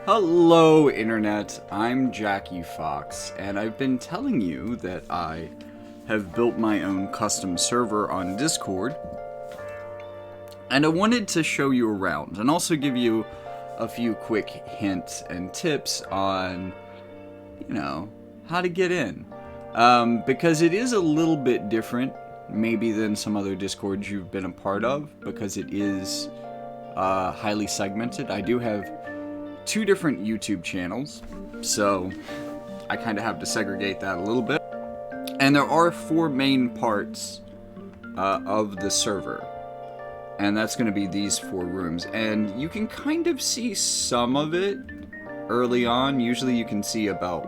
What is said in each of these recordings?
Hello, Internet. I'm Jackie Fox, and I've been telling you that I have built my own custom server on Discord, and I wanted to show you around and also give you a few quick hints and tips on, how to get in. Because it is a little bit different, maybe, than some other Discords you've been a part of, because it is highly segmented. I do have two different YouTube channels, so I kind of have to segregate that a little bit. And there are four main parts of the server, and that's going to be these four rooms. And you can kind of see some of it early on. Usually you can see about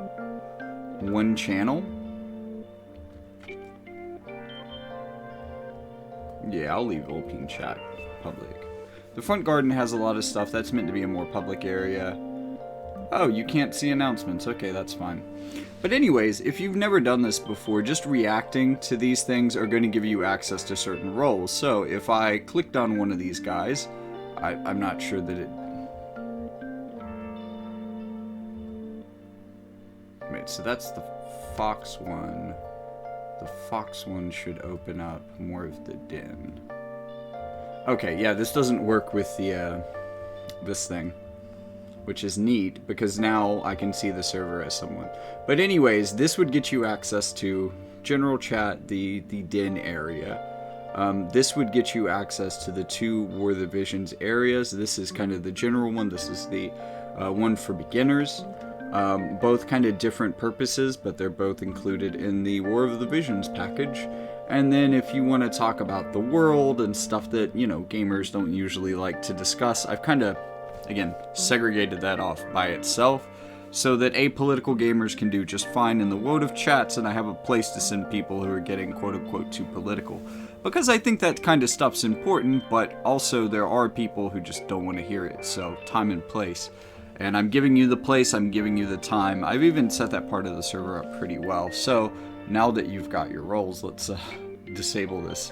one channel. Yeah, I'll leave Alpine chat public. The front garden has a lot of stuff. That's meant to be a more public area. Oh, you can't see announcements. Okay, that's fine. But anyways, if you've never done this before, just reacting to these things are going to give you access to certain roles. So if I clicked on one of these guys, I'm not sure that it... Wait, so that's the Fox one. The Fox one should open up more of the den. Okay, yeah, this doesn't work with the, this thing, which is neat, because now I can see the server as someone. But anyways, this would get you access to general chat, the den area. This would get you access to the two War of the Visions areas. This is kind of the general one. This is the one for beginners. Both kind of different purposes, but they're both included in the War of the Visions package. And then if you want to talk about the world and stuff that, gamers don't usually like to discuss, I've kind of, again, segregated that off by itself so that apolitical gamers can do just fine in the wotv chats, and I have a place to send people who are getting quote-unquote too political. Because I think that kind of stuff's important, but also there are people who just don't want to hear it, so time and place. And I'm giving you the place, I'm giving you the time. I've even set that part of the server up pretty well. So now that you've got your roles, let's disable this.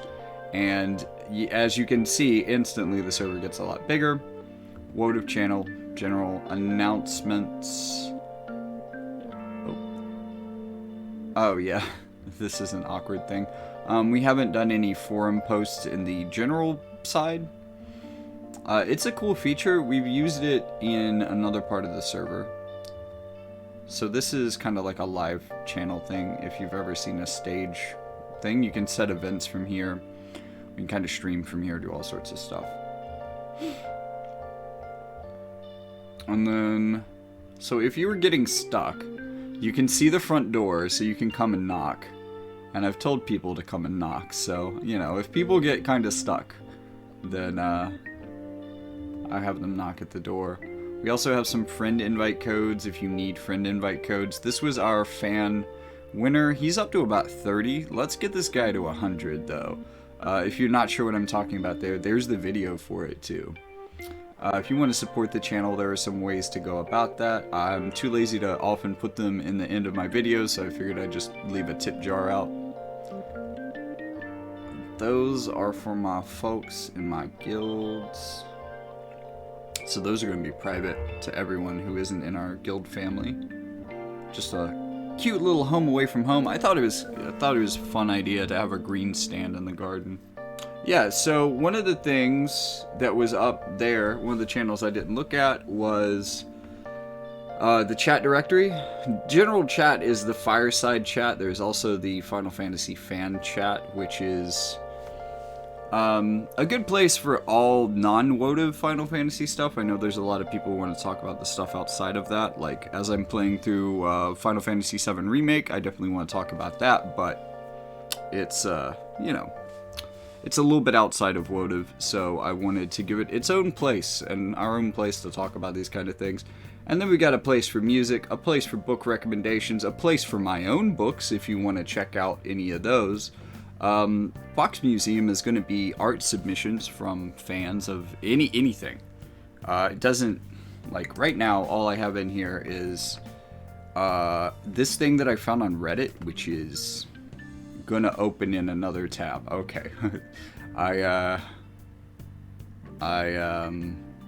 And as you can see, instantly the server gets a lot bigger. wotv channel, general announcements. Oh yeah, this is an awkward thing. We haven't done any forum posts in the general side. It's a cool feature. We've used it in another part of the server. So this is kind of like a live channel thing. If you've ever seen a stage thing, you can set events from here. We can kind of stream from here, do all sorts of stuff. And then, so if you were getting stuck, you can see the front door, so you can come and knock. And I've told people to come and knock, so, if people get kind of stuck, then, I have them knock at the door. We also have some friend invite codes if you need friend invite codes. This was our fan winner. He's up to about 30. Let's get this guy to 100 though. If you're not sure what I'm talking about there's the video for it too. If you want to support the channel, there are some ways to go about that. I'm too lazy to often put them in the end of my videos, so I figured I'd just leave a tip jar out. Those are for my folks in my guilds. So those are going to be private to everyone who isn't in our guild family. Just a cute little home away from home. I thought it was a fun idea to have a green stand in the garden. Yeah, so one of the things that was up there, one of the channels I didn't look at, was the chat directory. General chat is the fireside chat. There's also the Final Fantasy fan chat, which is a good place for all non-wotv Final Fantasy stuff. I know there's a lot of people who want to talk about the stuff outside of that. Like, as I'm playing through Final Fantasy VII Remake, I definitely want to talk about that, but it's, it's a little bit outside of wotv, so I wanted to give it its own place, and our own place to talk about these kind of things. And then we got a place for music, a place for book recommendations, a place for my own books if you want to check out any of those. Fox Museum is going to be art submissions from fans of anything. It doesn't, like, right now, all I have in here is, this thing that I found on Reddit, which is gonna open in another tab. Okay.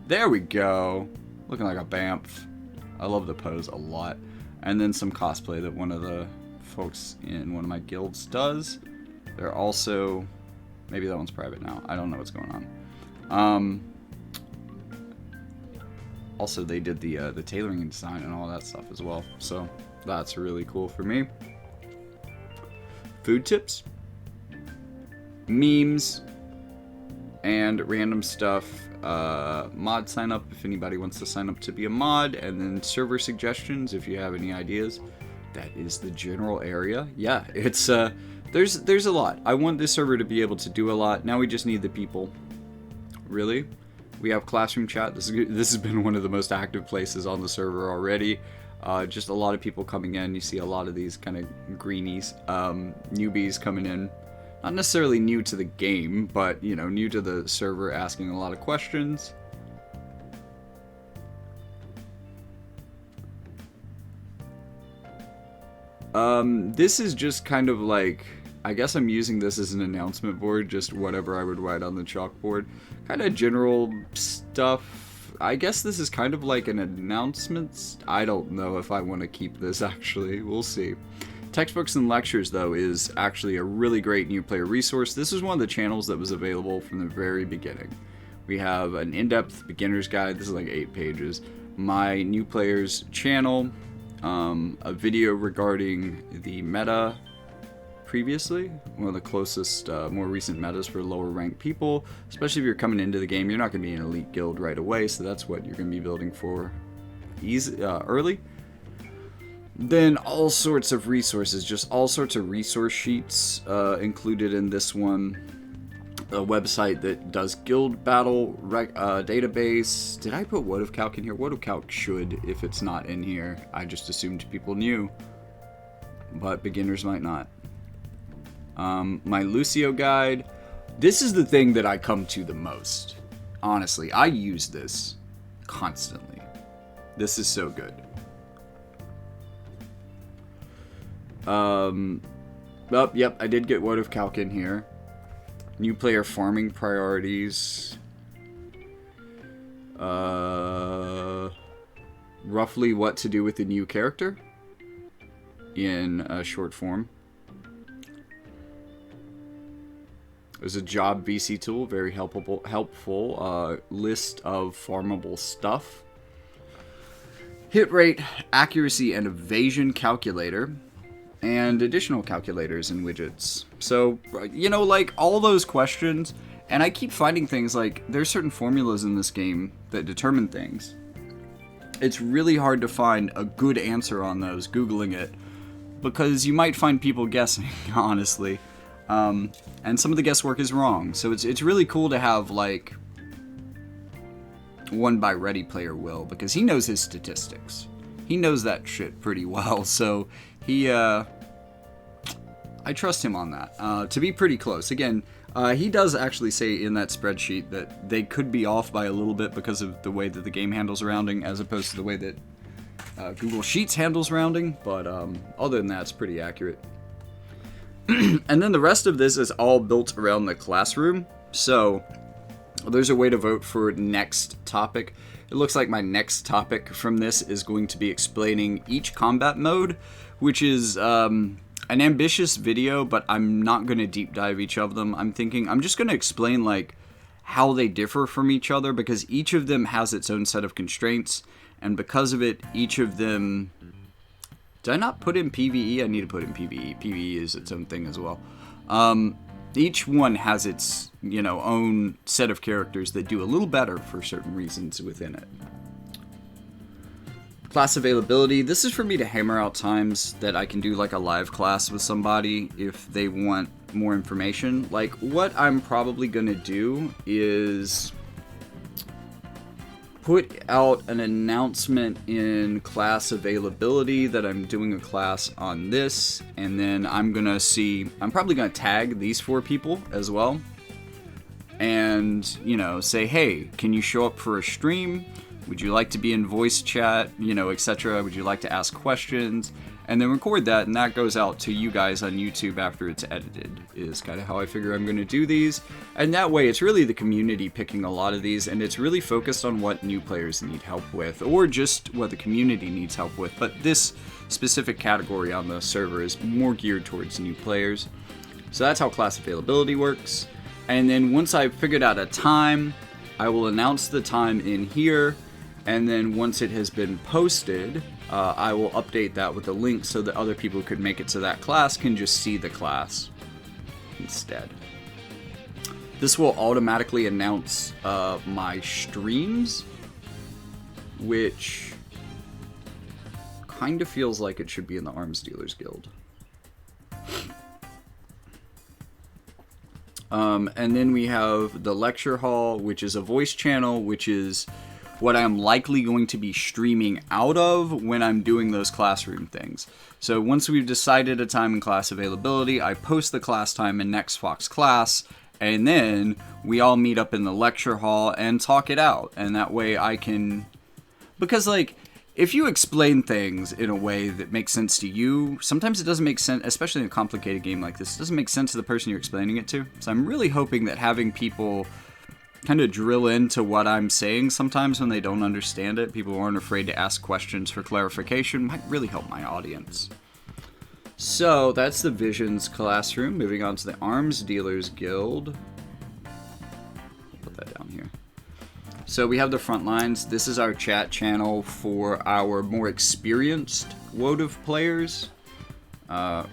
there we go. Looking like a BAMF. I love the pose a lot. And then some cosplay that one of the folks in one of my guilds does. They're also, maybe that one's private now. I don't know what's going on. Also, they did the tailoring and design and all that stuff as well. So that's really cool for me. Food tips, memes, and random stuff. Mod sign up if anybody wants to sign up to be a mod, and then server suggestions if you have any ideas. That is the general area. Yeah, it's there's a lot. I want this server to be able to do a lot. Now we just need the people. Really, we have classroom chat. This has been one of the most active places on the server already. Just a lot of people coming in. You see a lot of these kind of greenies, newbies coming in. Not necessarily new to the game, but, you know, new to the server, asking a lot of questions. This is just kind of like, I guess I'm using this as an announcement board, just whatever I would write on the chalkboard. Kind of general stuff. I guess this is kind of like an announcement. I don't know if I want to keep this, actually. We'll see. Textbooks and Lectures, though, is actually a really great new player resource. This is one of the channels that was available from the very beginning. We have an in-depth beginner's guide. This is like 8 pages. My new players channel, a video regarding the meta previously, one of the closest, more recent metas for lower ranked people, especially if you're coming into the game. You're not going to be an elite guild right away, so that's what you're going to be building for early. Then all sorts of resources, just all sorts of resource sheets included in this one. A website that does guild battle database. Did I put wotv in here? Wotv should, if it's not in here. I just assumed people knew, but beginners might not. My Lucio guide. This is the thing that I come to the most. Honestly, I use this constantly. This is so good. Oh, yep, I did get wotv in here. New player farming priorities. Roughly what to do with the new character in short form. There's a job VC tool, very helpful list of farmable stuff. Hit rate, accuracy, and evasion calculator. And additional calculators and widgets. So, you know, like, all those questions, and I keep finding things like, there's certain formulas in this game that determine things. It's really hard to find a good answer on those, Googling it, because you might find people guessing, honestly. And some of the guesswork is wrong, so it's really cool to have, like, one by Ready Player Will, because he knows his statistics. He knows that shit pretty well, so he, I trust him on that, to be pretty close. Again, he does actually say in that spreadsheet that they could be off by a little bit because of the way that the game handles rounding, as opposed to the way that Google Sheets handles rounding, but other than that, it's pretty accurate. And then the rest of this is all built around the classroom, so there's a way to vote for next topic. It looks like my next topic from this is going to be explaining each combat mode, which is an ambitious video, but I'm not going to deep dive each of them. I'm just going to explain like how they differ from each other, because each of them has its own set of constraints, and because of it, each of them... Did I not put in PvE? I need to put in PvE. PvE is its own thing as well. Each one has its, you know, own set of characters that do a little better for certain reasons within it. Class availability. This is for me to hammer out times that I can do like a live class with somebody if they want more information. Like, what I'm probably going to do is put out an announcement in class availability that I'm doing a class on this, and then I'm probably gonna tag these 4 people as well, and, you know, say, hey, can you show up for a stream? Would you like to be in voice chat, etc.? Would you like to ask questions? And then record that, and that goes out to you guys on YouTube after it's edited, is kind of how I figure I'm going to do these. And that way, it's really the community picking a lot of these, and it's really focused on what new players need help with, or just what the community needs help with. But this specific category on the server is more geared towards new players. So that's how class availability works. And then once I've figured out a time, I will announce the time in here. And then once it has been posted, I will update that with a link so that other people who could make it to that class can just see the class instead. This will automatically announce my streams, which kind of feels like it should be in the Arms Dealers Guild. And then we have the lecture hall, which is a voice channel, which is what I'm likely going to be streaming out of when I'm doing those classroom things. So once we've decided a time and class availability, I post the class time in Next Fox class, and then we all meet up in the lecture hall and talk it out. And that way I can... Because, like, if you explain things in a way that makes sense to you, sometimes it doesn't make sense, especially in a complicated game like this, it doesn't make sense to the person you're explaining it to. So I'm really hoping that having people kind of drill into what I'm saying sometimes when they don't understand it, people who aren't afraid to ask questions for clarification, might really help my audience. So that's the Visions classroom. Moving on to the Arms Dealers Guild. Put that down here. So we have the front lines. This is our chat channel for our more experienced wotv players.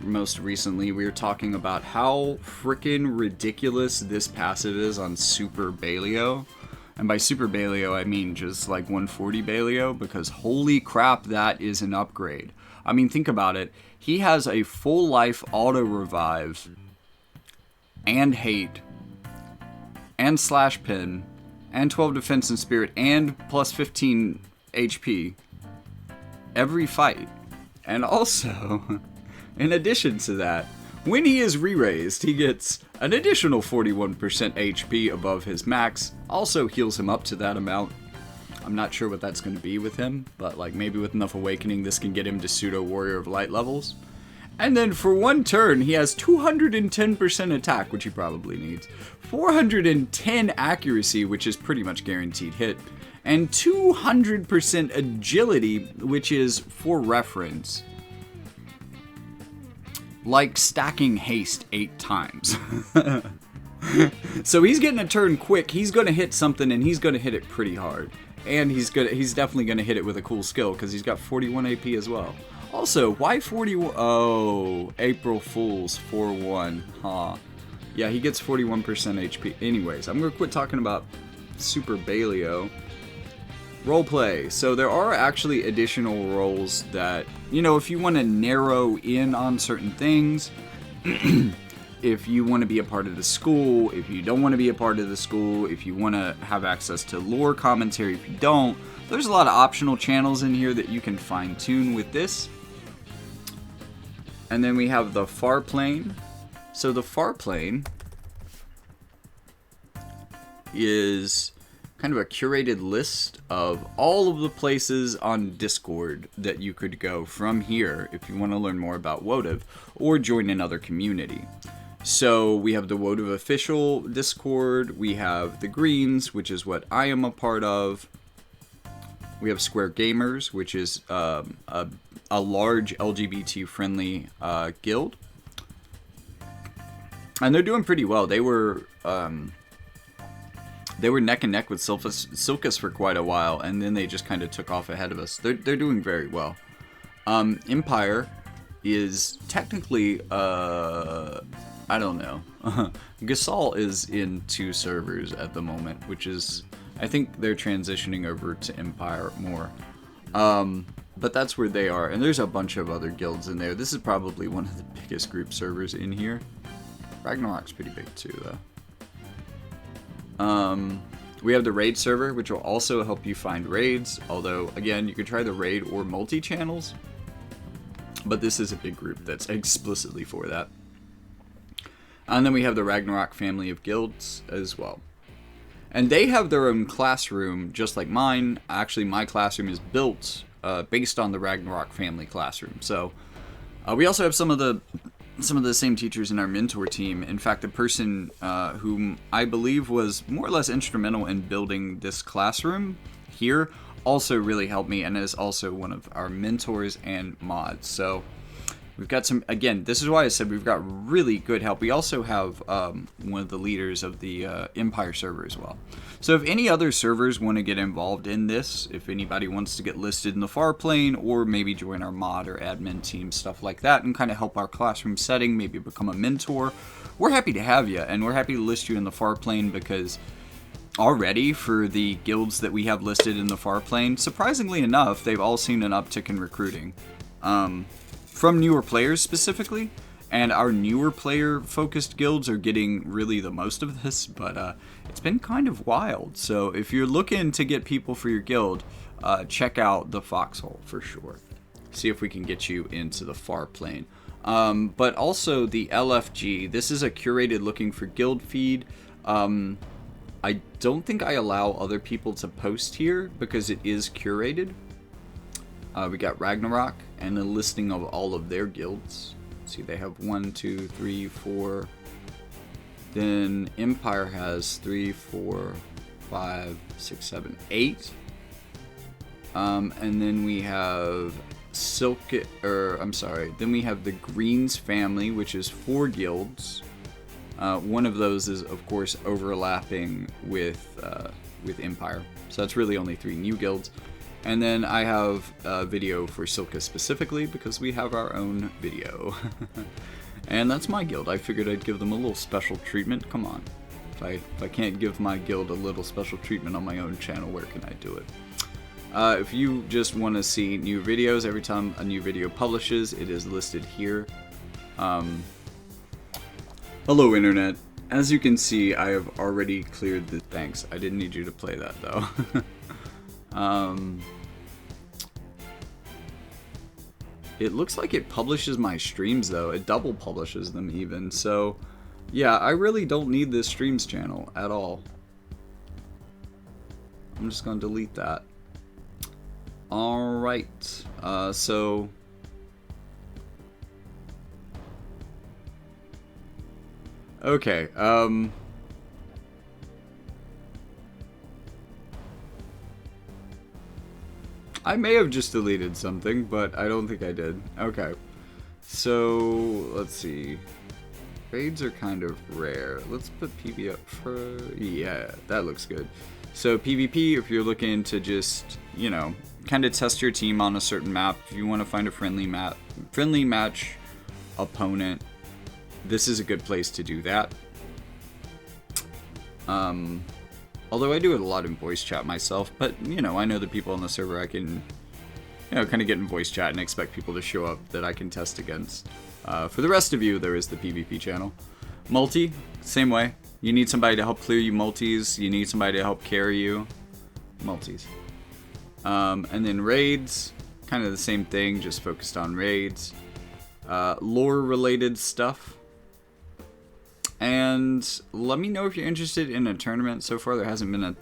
Most recently, we were talking about how freaking ridiculous this passive is on Super Baleo. And by Super Baleo, I mean just like 140 Baleo, because holy crap, that is an upgrade. I mean, think about it. He has a full life auto revive, and hate, and slash pin, and 12 defense and spirit, and plus 15 HP every fight. And also... in addition to that, when he is re-raised, he gets an additional 41% HP above his max, also heals him up to that amount. I'm not sure what that's going to be with him, but like maybe with enough awakening this can get him to pseudo warrior of light levels. And then for one turn, he has 210% attack, which he probably needs, 410 accuracy, which is pretty much guaranteed hit, and 200% agility, which is, for reference, like stacking haste 8 times. So he's getting a turn quick. He's going to hit something, and he's going to hit it pretty hard. And he's definitely going to hit it with a cool skill, because he's got 41 AP as well. Also, why 41? Oh, April Fools 4-1. Huh. Yeah, he gets 41% HP. Anyways, I'm going to quit talking about Super Baleo. Roleplay. So there are actually additional roles that, if you want to narrow in on certain things, if you want to be a part of the school, if you don't want to be a part of the school, if you want to have access to lore commentary, if you don't, there's a lot of optional channels in here that you can fine tune with this. And then we have the far plane. So the far plane is kind of a curated list of all of the places on Discord that you could go from here if you want to learn more about wotv or join another community. So we have the wotv official Discord, we have the Greens, which is what I am a part of. We have Square Gamers, which is a large LGBT friendly guild. And they're doing pretty well. They were neck and neck with Silkus for quite a while, and then they just kind of took off ahead of us. They're doing very well. Empire is technically, I don't know. Gasol is in 2 servers at the moment, which is, I think they're transitioning over to Empire more. But that's where they are, and there's a bunch of other guilds in there. This is probably one of the biggest group servers in here. Ragnarok's pretty big too, though. We have the raid server, which will also help you find raids, although again you could try the raid or multi-channels, but this is a big group that's explicitly for that. And then we have the Ragnarok family of guilds as well. And they have their own classroom, just like mine. Actually, my classroom is built based on the Ragnarok family classroom. So we also have some of the same teachers in our mentor team. In fact, the person whom I believe was more or less instrumental in building this classroom here also really helped me, and is also one of our mentors and mods. So we've got some, again, this is why I said we've got really good help. We also have one of the leaders of the Empire server as well. So if any other servers want to get involved in this, if anybody wants to get listed in the far plane, or maybe join our mod or admin team, stuff like that, and kind of help our classroom setting, maybe become a mentor, we're happy to have you, and we're happy to list you in the far plane, because already for the guilds that we have listed in the far plane, surprisingly enough, they've all seen an uptick in recruiting. From newer players specifically, and our newer player focused guilds are getting really the most of this, but it's been kind of wild. So if you're looking to get people for your guild, check out the Foxhole for sure. See if we can get you into the far plane. But also the LFG, this is a curated looking for guild feed. I don't think I allow other people to post here because it is curated. We got Ragnarok and a listing of all of their guilds. See, they have 1, 2, 3, 4. Then Empire has 3, 4, 5, 6, 7, 8. And then we have then we have the Greens family, which is 4 guilds. One of those is, of course, overlapping with Empire. So that's really only 3 new guilds. And then I have a video for Silka specifically because we have our own video. And that's my guild. I figured I'd give them a little special treatment. Come on. If I can't give my guild a little special treatment on my own channel, where can I do it? If you just want to see new videos, every time a new video publishes, it is listed here. Hello, Internet. As you can see, I have already cleared the... Thanks. I didn't need you to play that, though. It looks like it publishes my streams, though. It double publishes them, even. So, yeah, I really don't need this streams channel at all. I'm just going to delete that. Alright. So... Okay, I may have just deleted something, but I don't think I did. Okay. So, let's see. Raids are kind of rare. Let's put PvP up for... Yeah, that looks good. So, PvP, if you're looking to just, you know, kind of test your team on a certain map, if you want to find a friendly match opponent, this is a good place to do that. Although I do it a lot in voice chat myself, but, you know, I know the people on the server I can, you know, kind of get in voice chat and expect people to show up that I can test against. For the rest of you, there is the PvP channel. Multi, same way. You need somebody to help clear you multis. You need somebody to help carry you. Multis. And then raids, kind of the same thing, just focused on raids. Lore-related stuff. And let me know if you're interested in a tournament. So far, there hasn't been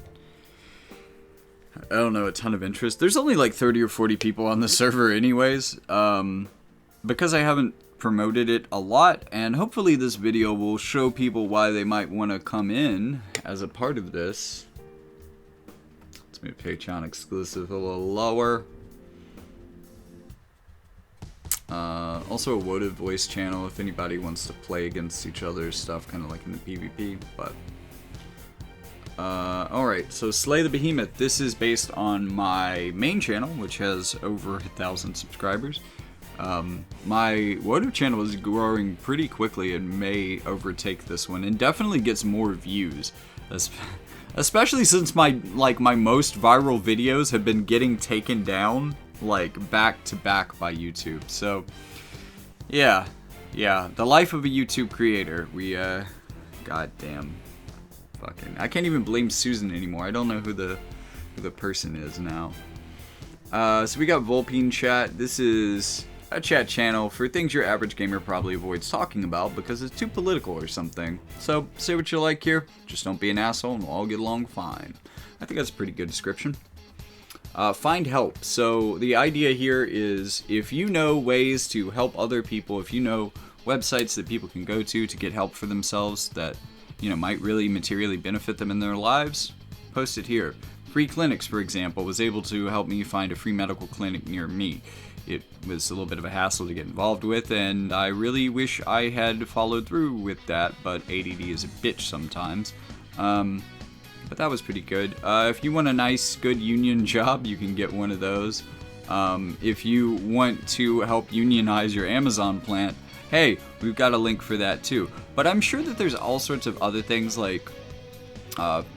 a ton of interest. There's only like 30 or 40 people on the server anyways, because I haven't promoted it a lot, and hopefully this video will show people why they might want to come in as a part of this. Let's move Patreon exclusive a little lower. Also a wotv voice channel if anybody wants to play against each other's stuff, kind of like in the PvP, but... Alright, so Slay the Behemoth. This is based on my main channel, which has over 1,000 subscribers. My wotv channel is growing pretty quickly and may overtake this one, and definitely gets more views. Especially since my most viral videos have been getting taken down, like, back to back by YouTube. So, yeah, the life of a YouTube creator. We, goddamn, fucking, I can't even blame Susan anymore. I don't know who the person is now. So we got Volpine chat. This is a chat channel for things your average gamer probably avoids talking about because it's too political or something. So say what you like here, just don't be an asshole and we'll all get along fine. I think that's a pretty good description. Find help. So the idea here is if you know ways to help other people, if you know websites that people can go to get help for themselves that, you know, might really materially benefit them in their lives, post it here. Free Clinics, for example, was able to help me find a free medical clinic near me. It was a little bit of a hassle to get involved with, and I really wish I had followed through with that, but ADD is a bitch sometimes. But that was pretty good. If you want a nice, good union job, you can get one of those. If you want to help unionize your Amazon plant, hey, we've got a link for that too. But I'm sure that there's all sorts of other things like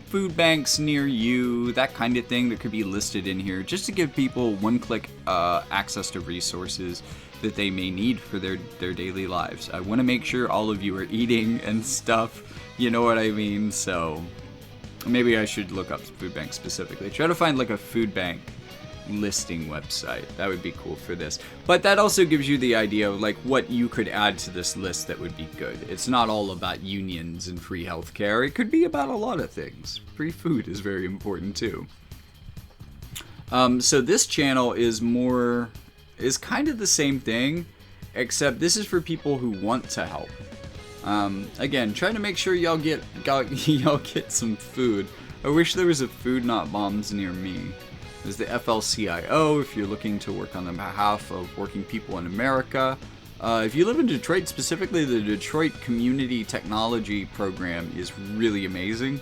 food banks near you, that kind of thing that could be listed in here, just to give people one-click access to resources that they may need for their daily lives. I want to make sure all of you are eating and stuff, you know what I mean? So maybe I should look up food banks specifically. Try to find like a food bank listing website. That would be cool for this. But that also gives you the idea of like what you could add to this list that would be good. It's not all about unions and free healthcare. It could be about a lot of things. Free food is very important too. So this channel is kind of the same thing, except this is for people who want to help. Again, trying to make sure y'all get some food. I wish there was a Food Not Bombs near me. There's the FLCIO if you're looking to work on the behalf of working people in America. If you live in Detroit specifically, the Detroit Community Technology Program is really amazing.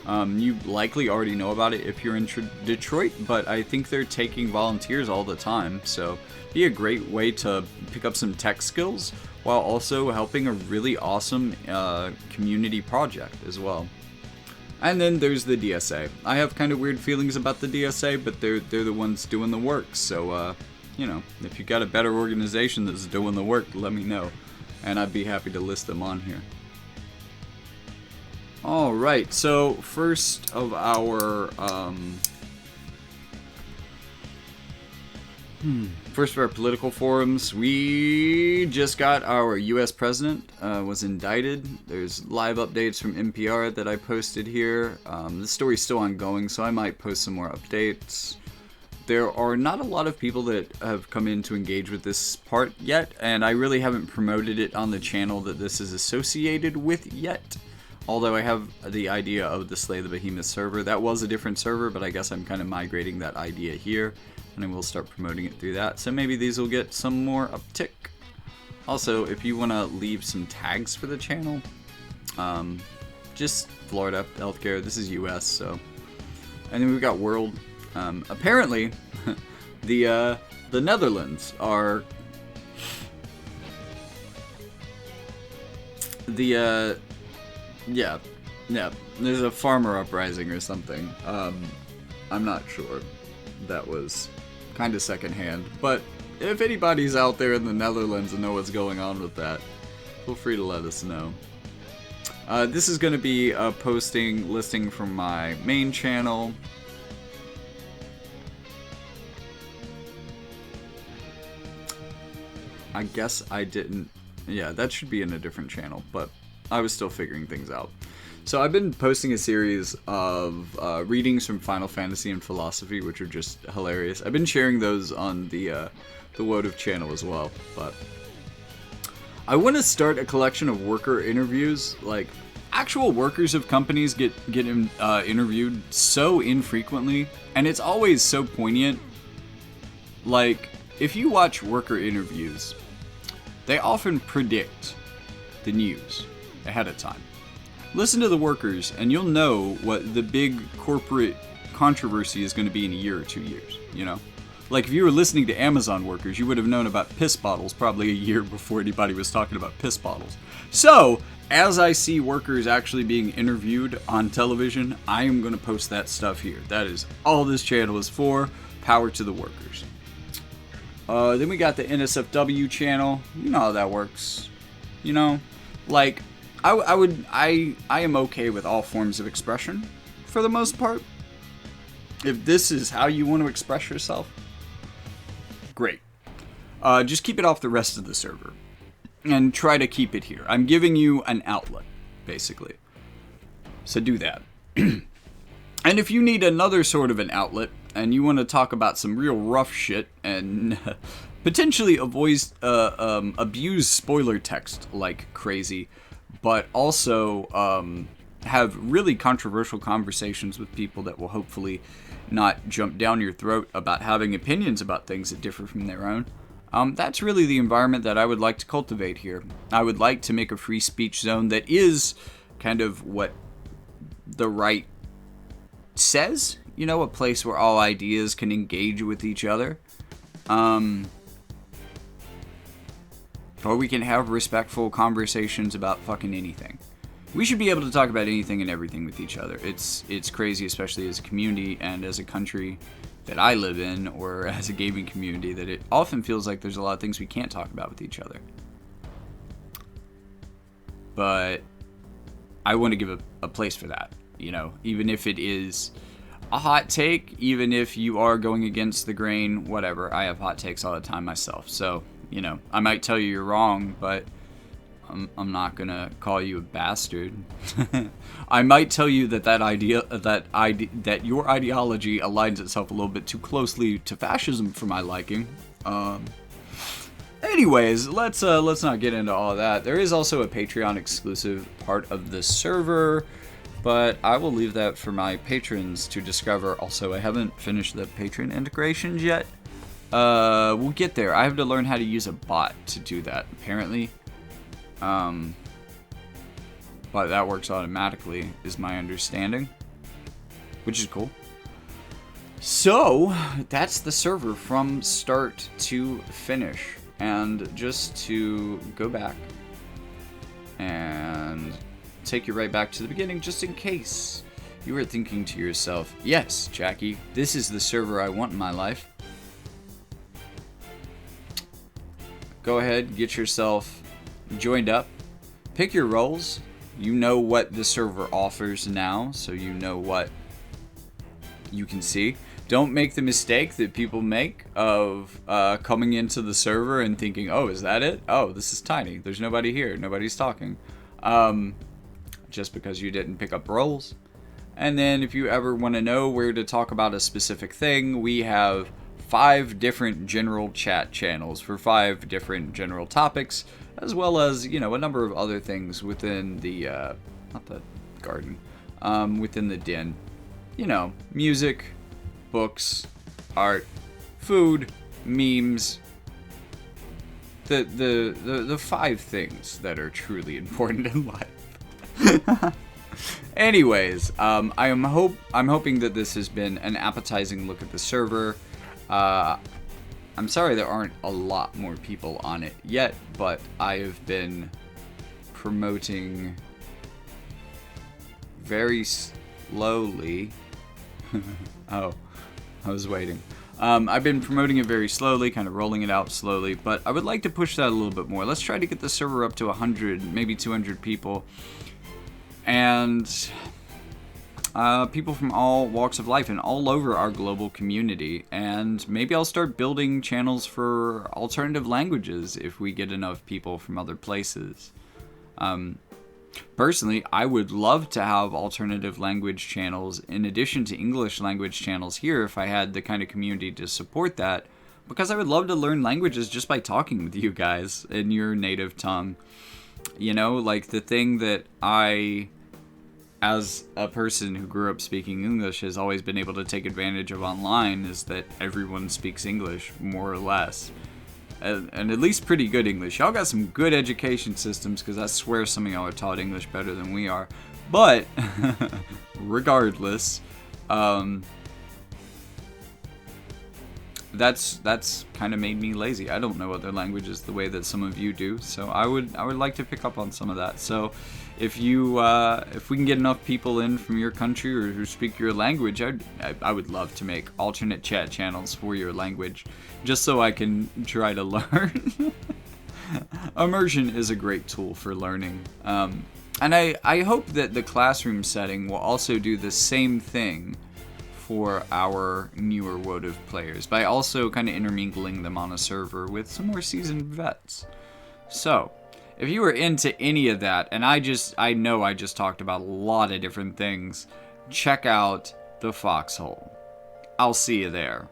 You likely already know about it if you're in Detroit, but I think they're taking volunteers all the time, so it'd be a great way to pick up some tech skills while also helping a really awesome community project as well. And then there's the DSA. I have kind of weird feelings about the DSA, but they're the ones doing the work, so you know, if you got a better organization that's doing the work, let me know, and I'd be happy to list them on here. Alright, so first of our political forums, we just got our US president was indicted. There's live updates from NPR that I posted here. The story's still ongoing, so I might post some more updates. There are not a lot of people that have come in to engage with this part yet, and I really haven't promoted it on the channel that this is associated with yet. Although I have the idea of the Slay the Behemoth server. That was a different server, but I guess I'm kind of migrating that idea here, and I will start promoting it through that. So maybe these will get some more uptick. Also, if you want to leave some tags for the channel, just Florida healthcare. This is US, so. And then we've got world. Apparently, the Netherlands are Yeah, there's a farmer uprising or something. I'm not sure. That was kind of secondhand. But if anybody's out there in the Netherlands and know what's going on with that, feel free to let us know. This is going to be a listing from my main channel. I guess I didn't. Yeah, that should be in a different channel, but I was still figuring things out. So I've been posting a series of readings from Final Fantasy and philosophy, which are just hilarious. I've been sharing those on the wotv channel as well, but I want to start a collection of worker interviews. Like, actual workers of companies get interviewed so infrequently, and it's always so poignant. Like, if you watch worker interviews, they often predict the news ahead of time. Listen to the workers and you'll know what the big corporate controversy is going to be in a year or 2 years, you know? Like, if you were listening to Amazon workers, you would have known about piss bottles probably a year before anybody was talking about piss bottles. So, as I see workers actually being interviewed on television, I am going to post that stuff here. That is all this channel is for. Power to the workers. Then we got the NSFW channel. You know how that works. You know, like, I am okay with all forms of expression for the most part. If this is how you want to express yourself, great. just keep it off the rest of the server. And try to keep it here. I'm giving you an outlet, basically. So do that. And if you need another sort of an outlet, and you want to talk about some real rough shit, and potentially abuse spoiler text like crazy, but also have really controversial conversations with people that will hopefully not jump down your throat about having opinions about things that differ from their own, that's really the environment that I would like to cultivate here. I would like to make a free speech zone that is kind of what the right says, you know, a place where all ideas can engage with each other. Or we can have respectful conversations about fucking anything. We should be able to talk about anything and everything with each other. It's crazy, especially as a community and as a country that I live in, or as a gaming community, that it often feels like there's a lot of things we can't talk about with each other. But I want to give a place for that, you know, even if it is a hot take, even if you are going against the grain, whatever. I have hot takes all the time myself, so, you know, I might tell you you're wrong, but I'm not gonna call you a bastard. I might tell you that your ideology aligns itself a little bit too closely to fascism for my liking. Anyways, let's not get into all of that. There is also a Patreon exclusive part of the server, but I will leave that for my patrons to discover. Also, I haven't finished the Patreon integrations yet. We'll get there. I have to learn how to use a bot to do that, apparently. But that works automatically, is my understanding, which is cool. So, that's the server from start to finish. And just to go back and take you right back to the beginning, just in case you were thinking to yourself, yes, Jackie, this is the server I want in my life. Go ahead, get yourself joined up, pick your roles. You know what the server offers now, so you know what you can see. Don't make the mistake that people make of coming into the server and thinking, oh, is that it? Oh, this is tiny. There's nobody here. Nobody's talking. Just because you didn't pick up roles. And then if you ever want to know where to talk about a specific thing, we have 5 different general chat channels for 5 different general topics, as well as, you know, a number of other things within the, not the garden, within the den. You know, music, books, art, food, memes, the 5 things that are truly important in life. Anyways, I'm hoping that this has been an appetizing look at the server. I'm sorry there aren't a lot more people on it yet, but I have been promoting very slowly. Oh, I was waiting. I've been promoting it very slowly, kind of rolling it out slowly, but I would like to push that a little bit more. Let's try to get the server up to 100, maybe 200 people. And people from all walks of life and all over our global community. And maybe I'll start building channels for alternative languages if we get enough people from other places. Personally, I would love to have alternative language channels in addition to English language channels here if I had the kind of community to support that, because I would love to learn languages just by talking with you guys in your native tongue. You know, like the thing that I, as a person who grew up speaking English, has always been able to take advantage of online is that everyone speaks English, more or less. And at least pretty good English. Y'all got some good education systems, because I swear some of y'all are taught English better than we are. But, regardless, that's kind of made me lazy. I don't know other languages the way that some of you do, so I would like to pick up on some of that. So if you if we can get enough people in from your country or who speak your language, I would love to make alternate chat channels for your language, just so I can try to learn. Immersion is a great tool for learning, and I hope that the classroom setting will also do the same thing for our newer wotv players by also kind of intermingling them on a server with some more seasoned vets. So, if you were into any of that, and I know I just talked about a lot of different things, check out the Foxhole. I'll see you there.